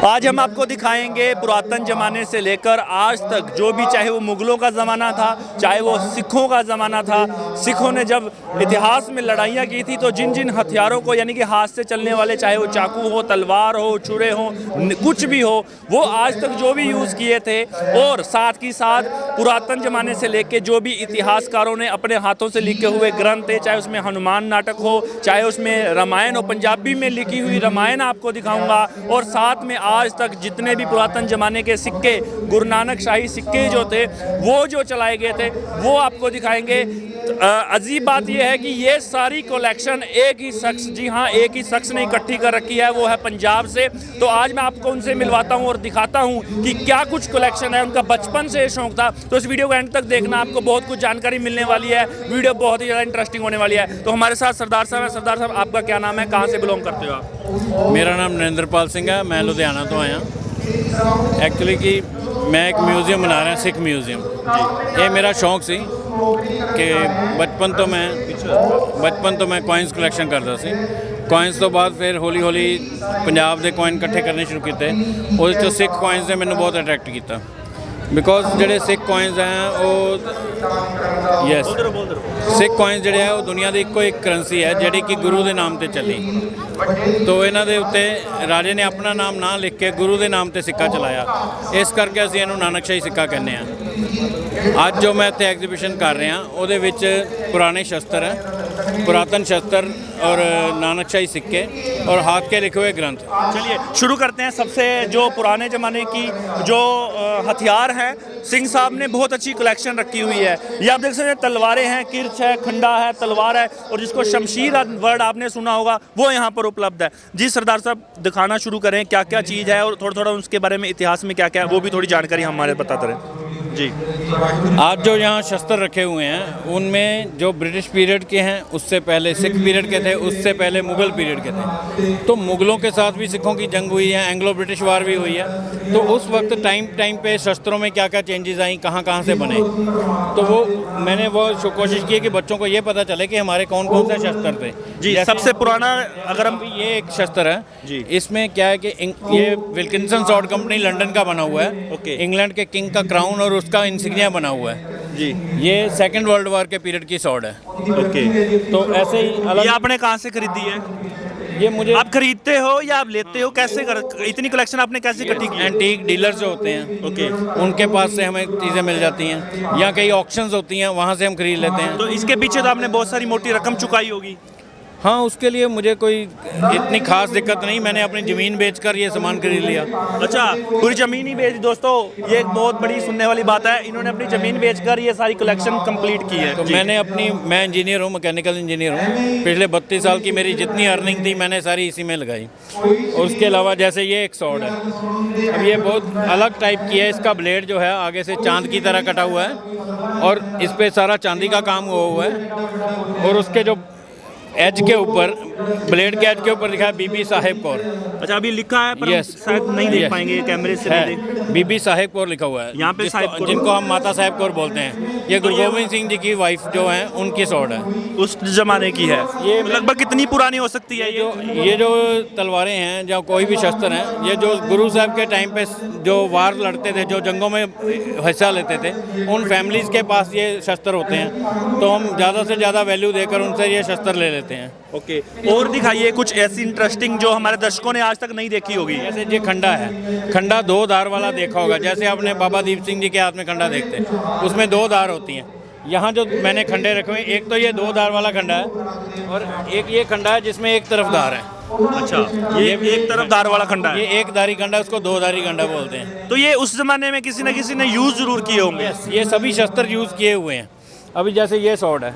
आज हम आपको दिखाएंगे पुरातन ज़माने से लेकर आज तक जो भी, चाहे वो मुग़लों का ज़माना था, चाहे वो सिखों का ज़माना था। सिखों ने जब इतिहास में लड़ाइयाँ की थी तो जिन जिन हथियारों को, यानी कि हाथ से चलने वाले, चाहे वो चाकू हो, तलवार हो, छुरे हो, कुछ भी हो, वो आज तक जो भी यूज़ किए थे। और साथ ही साथ पुरातन ज़माने से लेकर जो भी इतिहासकारों ने अपने हाथों से लिखे हुए ग्रंथ थे, चाहे उसमें हनुमान नाटक हो, चाहे उसमें रामायण हो, पंजाबी में लिखी हुई रामायण आपको दिखाऊंगा। और साथ में आज तक जितने भी पुरातन ज़माने के सिक्के, गुरु नानक शाही सिक्के जो थे, वो जो चलाए गए थे, वो आपको दिखाएंगे। अजीब बात यह है कि ये सारी कलेक्शन एक ही शख्स, जी हाँ, एक ही शख्स ने इकट्ठी कर रखी है, वो है पंजाब से। तो आज मैं आपको उनसे मिलवाता हूँ और दिखाता हूँ कि क्या कुछ कलेक्शन है। उनका बचपन से शौक था, तो इस वीडियो को एंड तक देखना, आपको बहुत कुछ जानकारी मिलने वाली है। वीडियो बहुत ही ज़्यादा इंटरेस्टिंग होने वाली है। तो हमारे साथ सरदार साहब है। सरदार साहब, आपका क्या नाम है, कहाँ से बिलोंग करते हो आप? मेरा नाम नरेंद्रपाल सिंह है, मैं लुधियाना तो आया। एक्चुअली कि मैं एक म्यूज़ियम बना रहा, सिख म्यूज़ियम। ये मेरा शौक सी कि बचपन तो मैं कॉइन्स कलैक्शन करता सी। कॉइन्स तो बाद फिर हौली हौली पंजाब के कॉइन इकट्ठे करने शुरू किए। उस तो सिख कॉइन्स ने मैंने बहुत अट्रैक्ट किया, बिकॉज ਜਿਹੜੇ सिख कॉइन्स हैं वो यस सिख कॉइन्स ਜਿਹੜੇ है वो दुनिया की ਇੱਕੋ ਇੱਕ ਕਰੰਸੀ है ਜਿਹੜੀ कि गुरु के नाम से चली। तो ਇਹਨਾਂ ਦੇ ਉੱਤੇ ਰਾਜੇ ਨੇ ਆਪਣਾ ਨਾਮ ਨਾ ਲਿਖ ਕੇ ਗੁਰੂ ਦੇ ਨਾਮ ਤੇ ਸਿੱਕਾ ਚਲਾਇਆ, ਇਸ ਕਰਕੇ ਅਸੀਂ ਇਹਨੂੰ ਨਾਨਕਸ਼ਾਹੀ ਸਿੱਕਾ ਕਹਿੰਦੇ ਹਾਂ। ਅੱਜ जो मैं ਇੱਥੇ ਐਗਜ਼ੀਬਿਸ਼ਨ कर रहा ਉਹਦੇ ਵਿੱਚ पुराने शस्त्र हैं, पुरातन शस्त्र और नानकशाही सिक्के और हाथ के लिखे हुए ग्रंथ। चलिए शुरू करते हैं। सबसे जो पुराने ज़माने की जो हथियार हैं, सिंह साहब ने बहुत अच्छी कलेक्शन रखी हुई है। ये आप देख सकते हैं, तलवारें हैं, किरच है, खंडा है, तलवार है, और जिसको शमशीर वर्ड आपने सुना होगा वो यहाँ पर उपलब्ध है। जी सरदार साहब, दिखाना शुरू करें क्या क्या चीज़ है और थोड़ा थोड़ा उसके बारे में, इतिहास में क्या क्या है, वो भी थोड़ी जानकारी हमारे बताते रहें। जी, आज जो यहाँ शस्त्र रखे हुए हैं उनमें जो ब्रिटिश पीरियड के हैं, उससे पहले सिख पीरियड के थे, उससे पहले मुग़ल पीरियड के थे। तो मुग़लों के साथ भी सिखों की जंग हुई है, एंग्लो ब्रिटिश वार भी हुई है। तो उस वक्त टाइम पे शस्त्रों में क्या क्या चेंजेस आई, कहाँ से बने, तो वो मैंने कोशिश की कि बच्चों को ये पता चले कि हमारे कौन कौन से शस्त्र थे। जी, सबसे पुराना अगर हम, ये एक शस्त्र है जी, इसमें क्या है कि ये विल्किंसन स्वॉर्ड कंपनी लंदन का बना हुआ है। ओके। इंग्लैंड के किंग का क्राउन और उसका इंसिग्निया बना हुआ है। जी, ये सेकेंड वर्ल्ड वॉर के पीरियड की स्वॉर्ड है। ओके। तो ऐसे ही अलग, ये आपने कहाँ से खरीदी है? ये मुझे, आप खरीदते हो या आप लेते हो, कैसे इतनी कलेक्शन आपने कैसे इकट्ठी की? एंटीक डीलर्स जो होते हैं, ओके, उनके पास से हमें चीज़ें मिल जाती हैं, या कई ऑक्शंस होती हैं, वहाँ से हम खरीद लेते हैं। तो इसके पीछे तो आपने बहुत सारी मोटी रकम चुकाई होगी। हाँ, उसके लिए मुझे कोई इतनी खास दिक्कत नहीं, मैंने अपनी ज़मीन बेचकर ये सामान खरीद लिया। अच्छा, पूरी ज़मीन ही बेच? दोस्तों, ये एक बहुत बड़ी सुनने वाली बात है, इन्होंने अपनी ज़मीन बेचकर ये सारी कलेक्शन कंप्लीट की है। तो मैं इंजीनियर हूँ, मैकेनिकल इंजीनियर हूँ। पिछले 32 साल की मेरी जितनी अर्निंग थी मैंने सारी इसी में लगाई। और उसके अलावा जैसे ये एक स्वॉर्ड है, अब ये बहुत अलग टाइप की है। इसका ब्लेड जो है आगे से चांद की तरह कटा हुआ है और इस पर सारा चांदी का काम हुआ है। और उसके जो एज के ऊपर, ब्लेड के एज के ऊपर लिखा है बीबी साहेब कौर। अच्छा, अभी लिखा है पर यस, शायद नहीं देख पाएंगे कैमरे से। बीबी साहेब कौर लिखा हुआ है यहाँ पे, जिनको हम माता साहेब कौर बोलते हैं। ये गुरु गोविंद सिंह जी की वाइफ जो है, उनकी स्वॉर्ड है, उस जमाने की है। ये लगभग कितनी पुरानी हो सकती है? ये जो तलवारें हैं, जो कोई भी शस्त्र हैं, ये जो गुरु साहब के टाइम पे जो वार लड़ते थे, जो जंगों में हिस्सा लेते थे, उन फैमिलीज़ के पास ये शस्त्र होते हैं। तो हम ज़्यादा से ज़्यादा वैल्यू देकर उनसे ये शस्त्र ले लेते हैं। ओके, और दिखाइए कुछ ऐसी इंटरेस्टिंग जो हमारे दर्शकों ने आज तक नहीं देखी होगी। जैसे ये खंडा है, खंडा 2 धार वाला देखा होगा, जैसे आपने बाबा दीप सिंह जी के हाथ में खंडा देखते हैं, उसमें 2 धार होती हैं। यहाँ जो मैंने खंडे रखे हुए, एक तो ये 2 धार वाला खंडा है और एक ये खंडा है जिसमें एक तरफ धार है। अच्छा, ये एक तरफ धार वाला खंडा है। ये एक धारी खंडा, उसको 2 धारी खंडा बोलते हैं। तो ये उस जमाने में किसी न किसी ने यूज़ जरूर किए होंगे। ये सभी शस्त्र यूज़ किए हुए हैं। अभी जैसे ये स्वॉर्ड है,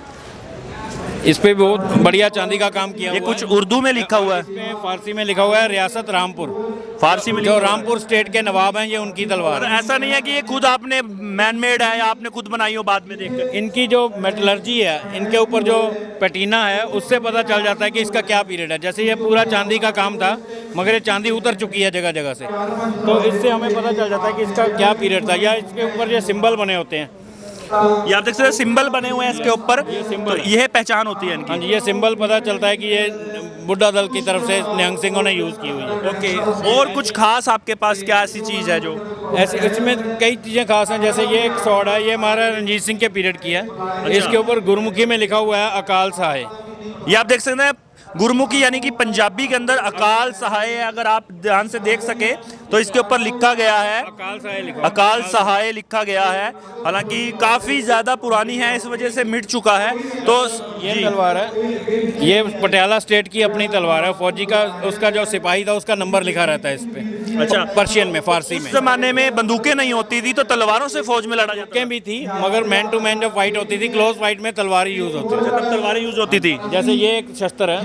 इस पे बहुत बढ़िया चांदी का काम किया हुआ है। ये कुछ उर्दू में लिखा हुआ है, इसमें फारसी में लिखा हुआ है रियासत रामपुर। फारसी में जो रामपुर स्टेट के नवाब हैं, ये उनकी तलवार है। ऐसा नहीं है कि ये खुद आपने मैन मेड है या आपने खुद बनाई हो बाद में देखकर? इनकी जो मेटलर्जी है, इनके ऊपर जो पैटीना है, उससे पता चल जाता है कि इसका क्या पीरियड है। जैसे ये पूरा चांदी का काम था, मगर ये चांदी उतर चुकी है जगह जगह से, तो इससे हमें पता चल जाता है कि इसका क्या पीरियड था। या इसके ऊपर ये सिंबल बने होते हैं, ये आप देख सकते हैं सिंबल बने हुए हैं इसके ऊपर, ये सिंबल तो यह पहचान होती है इनकी। हाँ जी, ये सिंबल पता चलता है कि ये बुड्ढा दल की तरफ से निहंग सिंहों ने यूज़ की हुई है। ओके, और कुछ खास आपके पास क्या ऐसी चीज़ है जो? ऐसे इसमें कई चीज़ें खास हैं, जैसे ये एक सॉर्ड है, ये हमारा रणजीत सिंह के पीरियड की है। इसके ऊपर गुरमुखी में लिखा हुआ है अकाल सहाय। ये आप देख सकते हैं गुरमुखी यानी कि पंजाबी के अंदर अकाल सहाय है। अगर आप ध्यान से देख सके तो इसके ऊपर लिखा गया है अकाल सहाय लिखा, अकाल सहाय लिखा गया है। हालांकि काफ़ी ज़्यादा पुरानी है, इस वजह से मिट चुका है। तो ये तलवार है, ये पटियाला स्टेट की अपनी तलवार है। फौजी का उसका जो सिपाही था उसका नंबर लिखा रहता है इस पे। अच्छा, पर्शियन में, फारसी में। उस जमाने में बंदूकें नहीं होती थी तो तलवारों से फौज में लड़ा जाता था। भी थी, मगर मैन टू मैन जब फाइट होती थी, क्लोज फाइट में तलवार ही यूज होती थी। तब तलवारें यूज होती थी। जैसे ये एक शस्त्र है,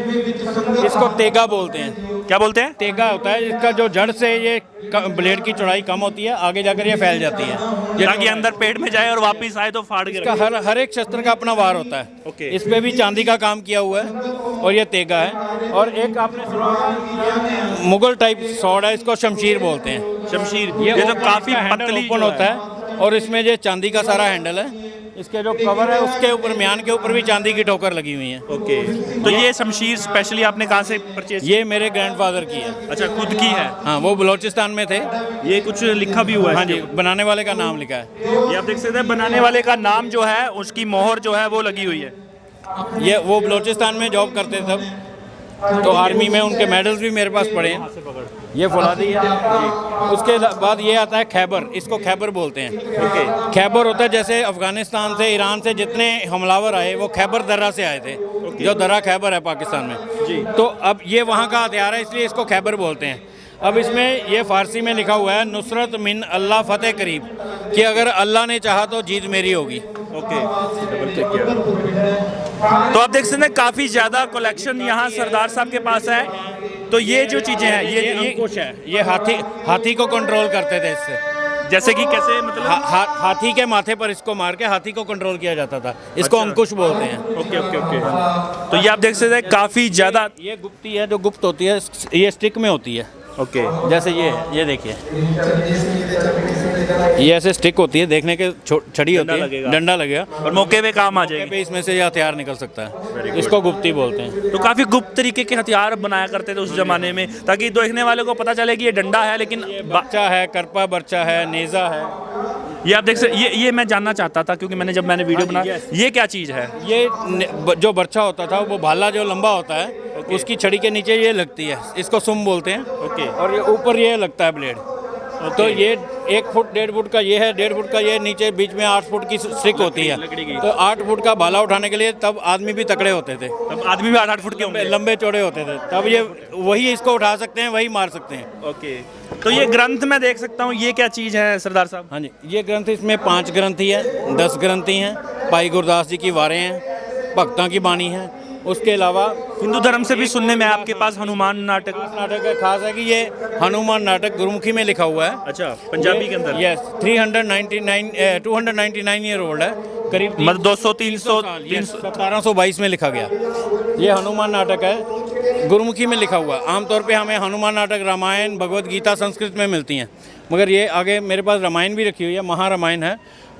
इसको तेगा बोलते हैं। क्या बोलते हैं? तेगा होता है, इसका जो जड़ से ये ब्लेड की चौड़ाई कम होती है, आगे जाकर ये फैल जाती है, ताकि अंदर पेट में जाए और वापस आए तो फाड़ के इसका हर एक शस्त्र का अपना वार होता है। ओके। इस पे भी चांदी का काम किया हुआ है और ये तेगा है। और एक आपने सुना होगा, मुगल टाइप सॉर्ड है, इसको शमशीर बोलते हैं। शमशीर, ये तो काफी पतली ओपन होता है और इसमें ये चांदी का सारा हैंडल है। इसके जो कवर है उसके ऊपर, म्यान के ऊपर भी चांदी की ठोकर लगी हुई है। ओके, तो ये शमशीर स्पेशली आपने कहाँ से परचेज? ये मेरे ग्रैंडफादर की है। अच्छा, खुद की है? हाँ, वो बलोचिस्तान में थे। ये कुछ लिखा भी हुआ है? हाँ जी, बनाने वाले का नाम लिखा है। ये आप देख सकते हैं, बनाने वाले का नाम जो है, उसकी मोहर जो है वो लगी हुई है। ये वो बलोचिस्तान में जॉब करते थे तब, तो आर्मी में उनके मेडल्स भी मेरे पास पड़े हैं। ये फौलादी है। उसके बाद ये आता है खैबर, इसको खैबर बोलते हैं। ओके। खैबर होता है, जैसे अफगानिस्तान से, ईरान से जितने हमलावर आए वो खैबर दर्रा से आए थे, जो दर्रा खैबर है पाकिस्तान में जी। तो अब ये वहाँ का हथियार है, इसलिए इसको खैबर बोलते हैं। अब इसमें ये फारसी में लिखा हुआ है, नुसरत मिन अल्लाह फतेह करीब, कि अगर अल्लाह ने चाहा तो जीत मेरी होगी। ओके, डबल चेक किया। तो आप देख सकते हैं काफ़ी ज़्यादा कलेक्शन यहाँ सरदार साहब के पास है। तो ये जो चीज़ें हैं, ये अंकुश है, ये हाथी को कंट्रोल करते थे इससे। जैसे कि कैसे, मतलब? हाथी के माथे पर इसको मार के हाथी को कंट्रोल किया जाता था। इसको अच्छा। अंकुश बोलते हैं। Okay okay okay. तो ये आप देख सकते हैं काफ़ी ज़्यादा। ये गुप्ती है, जो गुप्त होती है, ये स्टिक में होती है। ओके। जैसे ये देखिए, ये ऐसे स्टिक होती है, देखने के छड़ी होती है, डंडा लगेगा और मौके पे काम आ जाएगी। इसमें से ये हथियार निकल सकता है, इसको गुप्ती बोलते हैं। तो काफ़ी गुप्त तरीके के हथियार बनाया करते थे उस जमाने में, ताकि देखने वाले को पता चले कि ये डंडा है, लेकिन बच्चा है, करपा बर्चा है, नेजा है। ये आप देख सकते, ये मैं जानना चाहता था, क्योंकि जब मैंने वीडियो बनाया, ये क्या चीज़ है? ये जो बर्चा होता था, वो भाला जो लंबा होता है, उसकी छड़ी के नीचे ये लगती है, इसको सुम बोलते हैं। ओके। और ये ऊपर ये लगता है ब्लेड। तो ये 1 फुट 1.5 फुट का ये है, 1.5 फुट का ये, नीचे बीच में 8 फुट की स्टिक होती है। तो 8 फुट का भाला उठाने के लिए तब आदमी भी तकड़े होते थे, तब आदमी भी 8 फुट के होंगे, लंबे चौड़े होते थे, तब ये वही इसको उठा सकते हैं, वही मार सकते हैं। ओके। तो ये ग्रंथ मैं देख सकता हूँ, ये क्या चीज़ है सरदार साहब? हाँ जी, ये ग्रंथ, इसमें 5 ग्रंथी है, 10 ग्रंथी हैं, भाई गुरदास जी की वारें हैं, भक्तों की बाणी है। उसके अलावा हिंदू धर्म से भी सुनने में आपके पास हनुमान नाटक है। खास है कि ये हनुमान नाटक गुरुमुखी में लिखा हुआ है। अच्छा, पंजाबी के अंदर? यस, 299 ईयर ओल्ड है, करीब 200-300 1722 में लिखा गया। ये हनुमान नाटक है, गुरुमुखी में लिखा हुआ। आमतौर पे हमें हनुमान नाटक रामायण, भगवत गीता संस्कृत में मिलती हैं, मगर ये आगे मेरे पास रामायण भी रखी हुई है, महारामायण है,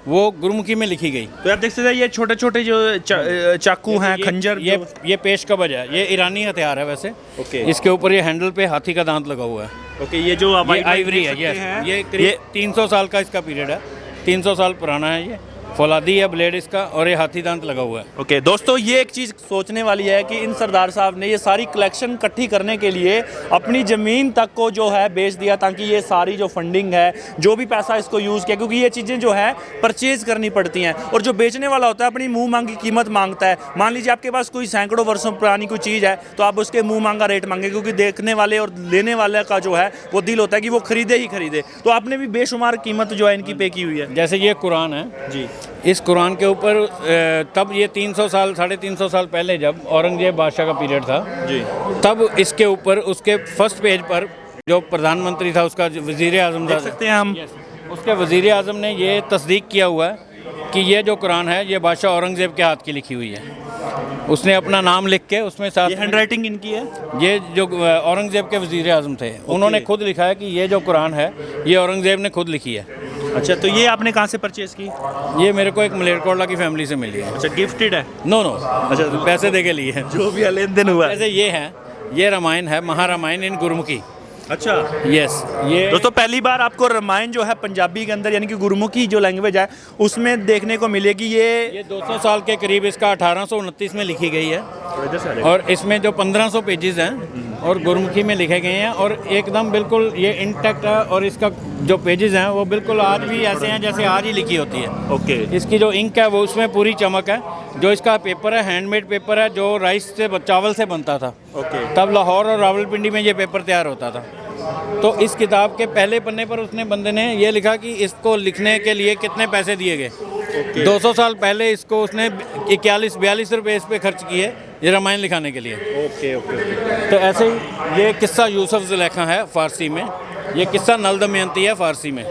वो गुरुमुखी में लिखी गई। तो आप देख सकते हैं, ये छोटे छोटे जो चाकू हैं, खंजर, ये पेश कबज है, ये ईरानी हथियार है वैसे। ओके। इसके ऊपर ये हैंडल पे हाथी का दांत लगा हुआ है। ओके। ये जो ये आइवरी है, ये करीब 300 साल का इसका पीरियड है, 300 साल पुराना है। ये फौलादी है ब्लेड इसका, और ये हाथी दांत लगा हुआ है। ओके दोस्तों, ये एक चीज़ सोचने वाली है कि इन सरदार साहब ने ये सारी कलेक्शन इकट्ठी करने के लिए अपनी ज़मीन तक को जो है बेच दिया, ताकि ये सारी जो फंडिंग है, जो भी पैसा इसको यूज़ किया, क्योंकि ये चीज़ें जो है परचेज करनी पड़ती हैं, और जो बेचने वाला होता है अपनी मुँह मांगी कीमत मांगता है। मान लीजिए आपके पास कोई सैकड़ों वर्षों पुरानी कोई चीज़ है, तो आप उसके मुँह मांगा रेट मांगे, क्योंकि देखने वाले और लेने वाले का जो है वो दिल होता है कि वो खरीदे ही खरीदे। तो आपने भी बेशुमार कीमत जो है इनकी पे की हुई है। जैसे ये कुरान है जी, इस कुरान के ऊपर तब ये 300 साल 350 साल पहले जब औरंगजेब बादशाह का पीरियड था जी, तब इसके ऊपर उसके फर्स्ट पेज पर जो प्रधानमंत्री था उसका वज़ीर आज़म देख सकते हैं हम, उसके वज़ीर आज़म ने ये तस्दीक किया हुआ है कि ये जो कुरान है ये बादशाह औरंगजेब के हाथ की लिखी हुई है। उसने अपना नाम लिख के उसमें साथ ये हैंडराइटिंग इनकी है। ये जो औरंगजेब के वज़ीर आज़म थे उन्होंने खुद लिखा है कि ये जो कुरान है ये औरंगजेब ने खुद लिखी है। अच्छा, तो ये आपने कहाँ से परचेज की? ये मेरे को एक मलेरकोटला की फैमिली से मिली है। अच्छा, गिफ्टेड है? नो, अच्छा, पैसे दे के लिए है, जो भी लेन देन हुआ है। जैसे ये है, ये रामायण है, महारामायण इन गुरुमुखी। अच्छा, यस, ये दोस्तों पहली बार आपको रामायण जो है पंजाबी के अंदर यानी कि गुरुमुखी जो लैंग्वेज है उसमें देखने को मिलेगी। ये 200 साल के करीब इसका 1829 में लिखी गई है और इसमें जो 1500 पेजेस हैं और गुरुमुखी में लिखे गए हैं और एकदम बिल्कुल ये इंटैक्ट है और इसका जो पेजेस हैं वो बिल्कुल आज भी ऐसे हैं जैसे आज ही लिखी होती है। ओके, इसकी जो इंक है वो उसमें पूरी चमक है। जो इसका पेपर है हैंडमेड पेपर है जो राइस से चावल से बनता था। ओके, तब लाहौर और रावलपिंडी में ये पेपर तैयार होता था। तो इस किताब के पहले पन्ने पर उसने बंदे ने ये लिखा कि इसको लिखने के लिए कितने पैसे दिए गए। 200 साल पहले इसको उसने 41-42 रुपये इस पे खर्च किए ये रामायण लिखाने के लिए। Okay, okay. तो ऐसे ही ये किस्सा यूसुफ ज़ुलेखा है फ़ारसी में, ये किस्सा नल दमयंती है फ़ारसी में।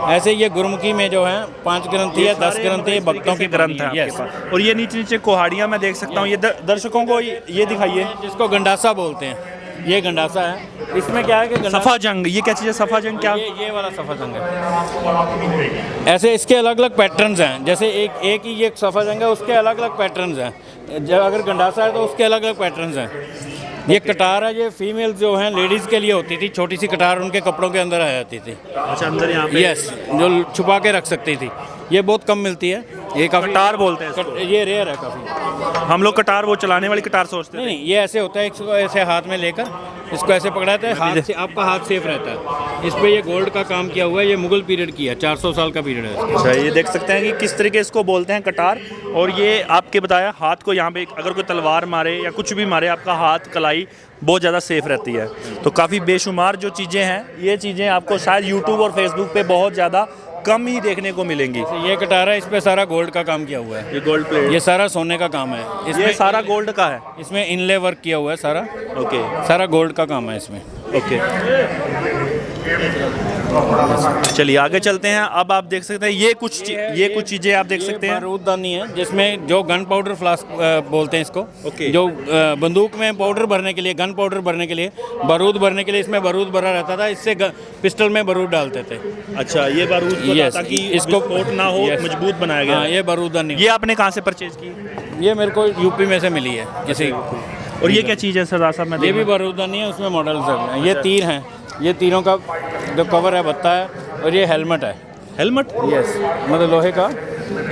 ऐसे ये गुरुमुखी में जो है 5 ग्रंथि है, 10 ग्रंथि है, भक्तों के ग्रंथ है यस। और ये नीचे नीचे कोहाड़ियाँ मैं देख सकता हूँ। ये दर्शकों को ये दिखाइए, जिसको गंडासा बोलते हैं। ये गंडासा है। इसमें क्या है कि सफ़ा जंग, ये क्या चीज़ है सफ़ा जंग? क्या ये वाला सफ़ा जंग है। ऐसे इसके अलग अलग पैटर्न्स हैं। जैसे एक ही ये सफ़ा जंग है, उसके अलग अलग पैटर्न्स हैं। जब अगर गंडासा है तो उसके अलग अलग पैटर्न्स हैं। ये कटार है, ये फीमेल जो हैं लेडीज़ के लिए होती थी। छोटी सी कटार उनके कपड़ों के अंदर आ जाती थी। अच्छा, अंदर यहाँ पे यस, जो छुपा के रख सकती थी। ये बहुत कम मिलती है। ये काफ़ी कटार बोलते हैं इसको। ये रेयर है काफ़ी। हम लोग कटार वो चलाने वाली कटार सोचते हैं। नहीं, ये ऐसे होता है, इसको ऐसे हाथ में लेकर इसको ऐसे पकड़ाते हैं, हाथ से आपका हाथ सेफ रहता है। इस पे ये गोल्ड का काम किया हुआ है। ये मुगल पीरियड की है, 400 साल का पीरियड है इसका। अच्छा, ये देख सकते हैं कि किस तरीके इसको बोलते हैं कटार। और ये आपके बताया हाथ को यहाँ पे अगर कोई तलवार मारे या कुछ भी मारे, आपका हाथ कलाई बहुत ज़्यादा सेफ रहती है। तो काफ़ी बेशुमार जो चीज़ें हैं, ये चीज़ें आपको शायद यूट्यूब और फेसबुक पे बहुत ज़्यादा कम ही देखने को मिलेंगी। ये कटारा, इस पे सारा गोल्ड का काम किया हुआ है। ये गोल्ड प्लेट, ये सारा सोने का काम है। ये सारा गोल्ड का है। इसमें इनले वर्क किया हुआ है सारा। ओके, सारा गोल्ड का काम है इसमें। ओके, चलिए आगे चलते हैं। अब आप देख सकते हैं ये कुछ चीज़ें आप देख सकते हैं। बारूददानी है जिसमें जो गन पाउडर फ्लास्क बोलते हैं इसको। ओके। जो बंदूक में पाउडर भरने के लिए, गन पाउडर भरने के लिए, बारूद भरने के लिए इसमें बारूद भरा रहता था। इससे पिस्टल में बारूद डालते थे। अच्छा, ये बारूद को Yes, ताकि इसको विस्फोट ना हो, Yes, मजबूत बनाया गया। हाँ, ये बारूददानी। ये आपने कहाँ से परचेज की? ये मेरे को यूपी में से मिली है किसी। और ये क्या चीज़ है सरदार साहब? मैं ये भी बारूददानी है, उसमें मॉडल्स हैं। ये तीर हैं, ये तीरों का जो कवर है बत्ता है। और ये हेलमेट है। हेलमेट? यस, मतलब लोहे का।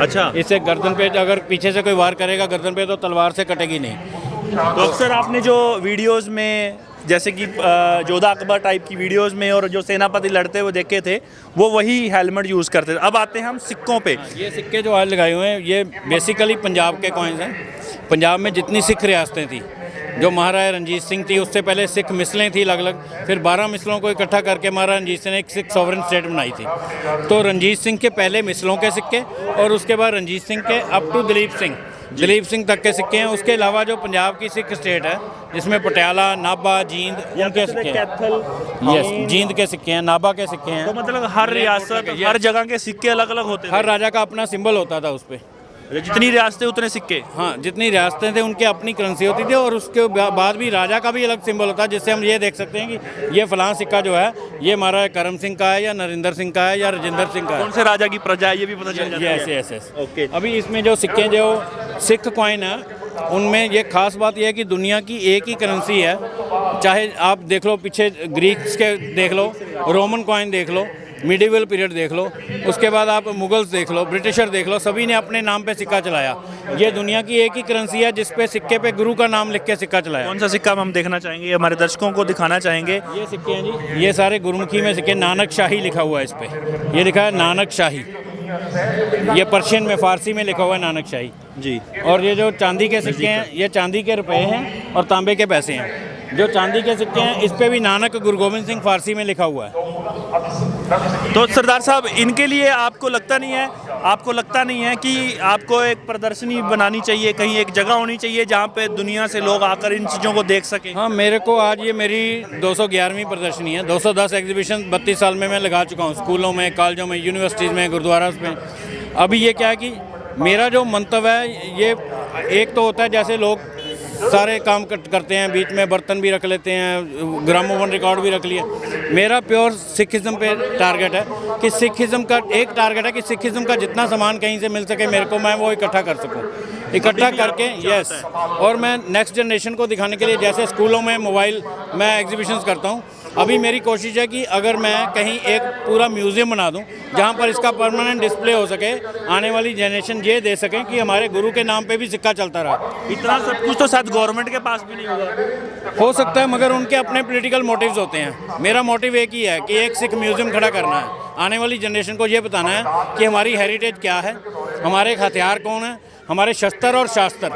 अच्छा, इससे गर्दन पे अगर पीछे से कोई वार करेगा गर्दन पे तो तलवार से कटेगी नहीं। तो अक्सर आपने जो वीडियोस में जैसे कि जोधा अकबर टाइप की वीडियोस में और जो सेनापति लड़ते हुए देखे थे, वो वही हेलमेट यूज़ करते थे। अब आते हैं हम सिक्कों पे। ये सिक्के जो आज लगाए हुए हैं ये बेसिकली पंजाब के कॉइन्स हैं। पंजाब में जितनी सिख रियासतें थी, जो महाराजा रंजीत सिंह थी, उससे पहले सिख मिसलें थी अलग अलग। फिर 12 मिसलों को इकट्ठा करके महाराजा रंजीत सिंह ने एक सिख सॉवरेन स्टेट बनाई थी। तो रंजीत सिंह के पहले मिसलों के सिक्के और उसके बाद रंजीत सिंह के अप टू दलीप सिंह तक के सिक्के हैं। उसके अलावा जो पंजाब की सिख स्टेट है जिसमें पटियाला, नाभा, जींद उनके सिक्के हैं। यस, जींद के सिक्के हैं, नाभा के सिक्के हैं। तो मतलब हर रियासत, हर जगह के सिक्के अलग अलग होते थे। हर राजा का अपना सिंबल होता था उस पर। जितनी रियासतें उतने सिक्के। हाँ, जितनी रियासतें थे उनकी अपनी करेंसी होती थी और उसके बाद भी राजा का भी अलग सिंबल होता है, जिससे हम ये देख सकते हैं कि ये फलां सिक्का जो है ये महाराजा करम सिंह का है या नरेंद्र सिंह का है या राजेंद्र सिंह का है। कौन से राजा की प्रजा है ये भी पता चल जाता है। यस। ओके। अभी इसमें जो सिक्के जो सिख कॉइन है उनमें ये खास बात यह है कि दुनिया की एक ही करेंसी है। चाहे आप देख लो पीछे ग्रीक्स के देख लो, रोमन कॉइन देख लो, मिडिवल पीरियड देख लो, उसके बाद आप मुगल्स देख लो, ब्रिटिशर देख लो, सभी ने अपने नाम पे सिक्का चलाया। ये दुनिया की एक ही करेंसी है जिस पे सिक्के पे गुरु का नाम लिख के सिक्का चलाया। कौन सा सिक्का हम देखना चाहेंगे, हमारे दर्शकों को दिखाना चाहेंगे? ये सिक्के हैं जी, ये सारे गुरुमुखी में सिक्के। नानक शाही लिखा हुआ है इस पे, ये लिखा है नानक शाही। ये पर्शियन में, फारसी में लिखा हुआ है नानक शाही जी। और ये जो चांदी के सिक्के हैं ये चांदी के रुपए हैं और तांबे के पैसे हैं। जो चांदी के सिक्के हैं इस पे भी नानक गुरु गोविंद सिंह फारसी में लिखा हुआ है। तो सरदार साहब, इनके लिए आपको लगता नहीं है कि आपको एक प्रदर्शनी बनानी चाहिए, कहीं एक जगह होनी चाहिए जहाँ पे दुनिया से लोग आकर इन चीज़ों को देख सकें? हाँ, मेरे को आज ये मेरी 211वीं प्रदर्शनी है। 210 एग्जीबिशन 32 साल में मैं लगा चुका हूँ, स्कूलों में, कॉलेजों में, यूनिवर्सिटीज़ में, गुरुद्वारा में। अभी ये क्या है कि मेरा जो मंतव्य है, ये एक तो होता है जैसे लोग सारे काम करते हैं, बीच में बर्तन भी रख लेते हैं, ग्रामोफोन रिकॉर्ड भी रख लिए। मेरा प्योर सिखिज़्म पे टारगेट है कि सिखिज़्म का एक टारगेट है कि सिखिज़्म का जितना सामान कहीं से मिल सके मेरे को, मैं वो इकट्ठा कर सकूं। इकट्ठा करके, यस, और मैं नेक्स्ट जनरेशन को दिखाने के लिए, जैसे स्कूलों में मोबाइल मैं एग्जीबिशंस करता हूँ, अभी मेरी कोशिश है कि अगर मैं कहीं एक पूरा म्यूज़ियम बना दूं जहां पर इसका परमानेंट डिस्प्ले हो सके, आने वाली जनरेशन ये दे सकें कि हमारे गुरु के नाम पे भी सिक्का चलता रहा। इतना सब कुछ तो शायद गवर्नमेंट के पास भी नहीं होगा। हो सकता है, मगर उनके अपने पॉलिटिकल मोटिव्स होते हैं। मेरा मोटिव एक ही है कि एक सिख म्यूज़ियम खड़ा करना है, आने वाली जनरेशन को ये बताना है कि हमारी हेरिटेज क्या है, हमारे हथियार कौन है, हमारे शस्त्र और शास्त्र,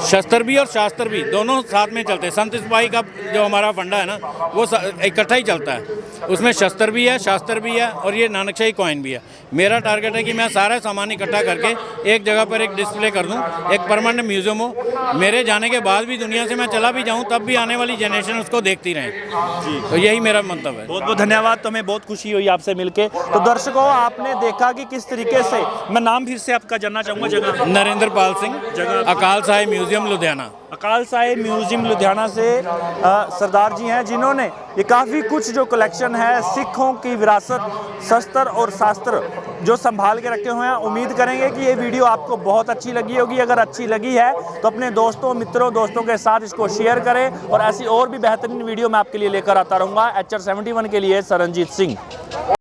शस्त्र भी और शास्त्र भी दोनों साथ में चलते हैं। संत सिपाही का जो हमारा फंडा है ना, वो इकट्ठा ही चलता है, उसमें शस्त्र भी है, शास्त्र भी है और ये नानकशाही कॉइन भी है। मेरा टारगेट है कि मैं सारा सामान इकट्ठा करके एक जगह पर एक डिस्प्ले कर दूं, एक परमानेंट म्यूजियम हो, मेरे जाने के बाद भी दुनिया से मैं चला भी जाऊं तब भी आने वाली जनरेशन उसको देखती रहे जी। तो यही मेरा मंतव्य है। बहुत बहुत धन्यवाद, तो हमें बहुत खुशी हुई आपसे मिलके। तो दर्शकों, आपने देखा कि किस तरीके से, मैं नाम फिर से आपका जानना चाहूँगा। जगह नरेंद्र पाल सिंह, जगह अकाल साहिब म्यूजियम लुधियाना। अकाल साहिब म्यूजियम लुधियाना से सरदार जी हैं, जिन्होंने ये काफ़ी कुछ जो कलेक्शन है सिखों की विरासत, शस्त्र और शास्त्र जो संभाल के रखे हुए हैं। उम्मीद करेंगे कि ये वीडियो आपको बहुत अच्छी लगी होगी। अगर अच्छी लगी है तो अपने दोस्तों, मित्रों, दोस्तों के साथ इसको शेयर करें और ऐसी और भी बेहतरीन वीडियो मैं आपके लिए लेकर आता रहूँगा। HR 71 के लिए सरनजीत सिंह।